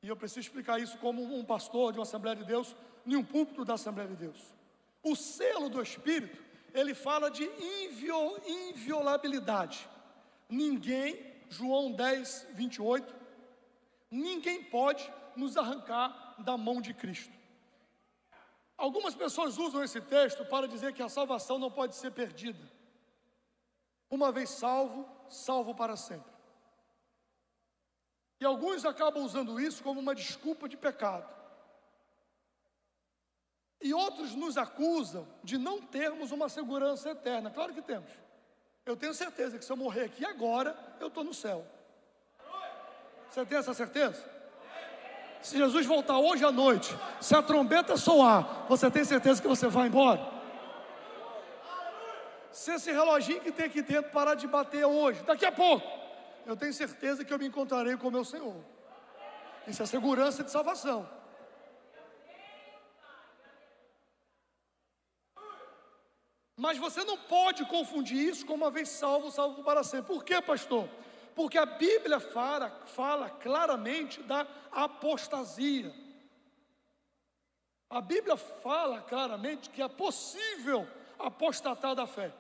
E eu preciso explicar isso como um pastor de uma Assembleia de Deus, em um púlpito da Assembleia de Deus. O selo do Espírito, ele fala de inviolabilidade. Ninguém, João 10, 28, ninguém pode nos arrancar da mão de Cristo. Algumas pessoas usam esse texto para dizer que a salvação não pode ser perdida. Uma vez salvo, salvo para sempre. E alguns acabam usando isso como uma desculpa de pecado. E outros nos acusam de não termos uma segurança eterna. Claro que temos. Eu tenho certeza que se eu morrer aqui agora, eu estou no céu. Você tem essa certeza? Se Jesus voltar hoje à noite, se a trombeta soar, você tem certeza que você vai embora? Se esse reloginho que tem aqui dentro parar de bater hoje, daqui a pouco, eu tenho certeza que eu me encontrarei com o meu Senhor. Isso é segurança de salvação. Mas você não pode confundir isso com uma vez salvo, salvo para sempre. Por quê, pastor? Porque a Bíblia fala claramente da apostasia. A Bíblia fala claramente que é possível apostatar da fé.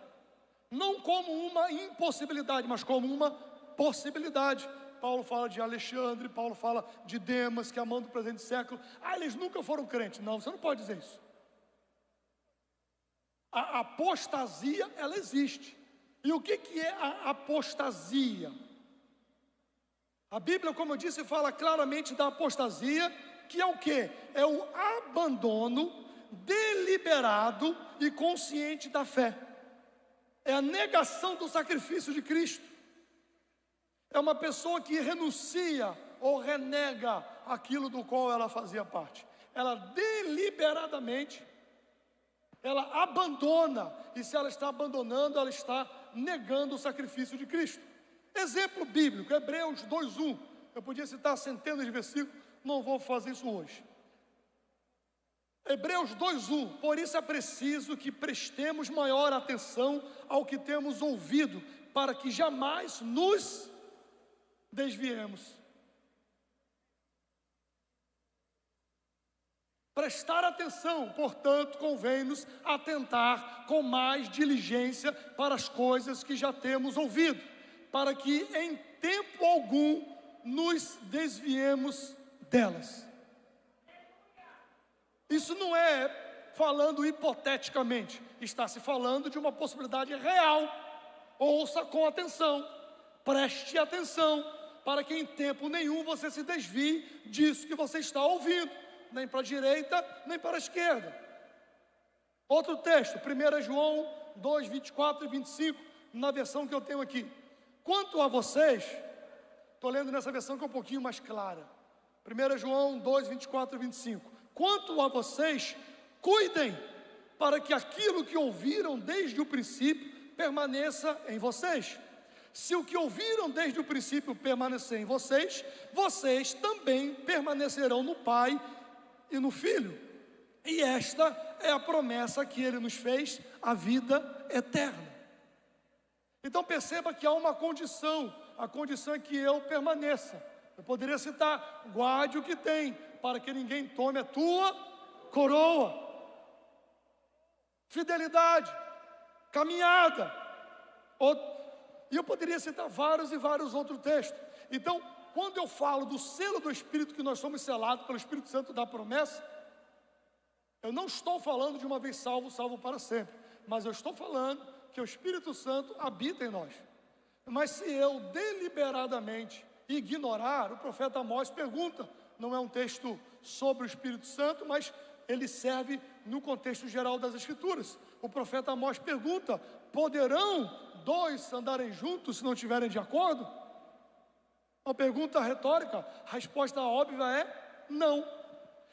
Não como uma impossibilidade, mas como uma possibilidade. Paulo fala de Alexandre, Paulo fala de Demas, que amando o presente século. Eles nunca foram crentes. Não, você não pode dizer isso. A apostasia, ela existe. E o que é a apostasia? A Bíblia, como eu disse, fala claramente da apostasia, que é o quê? É o abandono deliberado e consciente da fé. É a negação do sacrifício de Cristo. É uma pessoa que renuncia ou renega aquilo do qual ela fazia parte. Ela deliberadamente, ela abandona, e se ela está abandonando, ela está negando o sacrifício de Cristo. Exemplo bíblico, Hebreus 2:1. Eu podia citar centenas de versículos, não vou fazer isso hoje. Hebreus 2:1. Por isso é preciso que prestemos maior atenção ao que temos ouvido, para que jamais nos desviemos. Prestar atenção, portanto, convém-nos atentar com mais diligência para as coisas que já temos ouvido, para que em tempo algum nos desviemos delas. Isso não é falando hipoteticamente, está se falando de uma possibilidade real. Ouça com atenção, preste atenção, para que em tempo nenhum você se desvie disso que você está ouvindo, nem para a direita, nem para a esquerda. Outro texto, 1 João 2, 24 e 25, na versão que eu tenho aqui. Quanto a vocês, estou lendo nessa versão que é um pouquinho mais clara. 1 João 2, 24 e 25. Quanto a vocês, cuidem, para que aquilo que ouviram desde o princípio permaneça em vocês. Se o que ouviram desde o princípio permanecer em vocês, vocês também permanecerão no Pai e no Filho. E esta é a promessa que Ele nos fez, a vida eterna. Então perceba que há uma condição, a condição é que eu permaneça. Eu poderia citar, guarde o que tem, para que ninguém tome a tua coroa. Fidelidade, caminhada. E eu poderia citar vários e vários outros textos. Então, quando eu falo do selo do Espírito, que nós somos selados pelo Espírito Santo da promessa, eu não estou falando de uma vez salvo, salvo para sempre, mas eu estou falando que o Espírito Santo habita em nós. Mas se eu deliberadamente ignorar, o profeta Amós pergunta, não é um texto sobre o Espírito Santo, mas ele serve no contexto geral das Escrituras. O profeta Amós pergunta, poderão dois andarem juntos se não estiverem de acordo? Uma pergunta retórica, a resposta óbvia é não.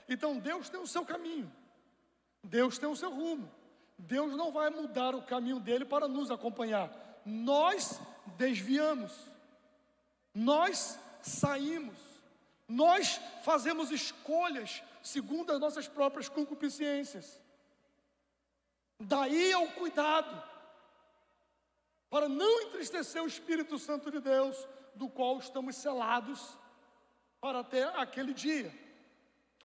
Então Deus tem o seu caminho, Deus tem o seu rumo, Deus não vai mudar o caminho dele para nos acompanhar. Nós desviamos, nós saímos, nós fazemos escolhas segundo as nossas próprias concupiscências. Daí é o cuidado, para não entristecer o Espírito Santo de Deus, do qual estamos selados para até aquele dia.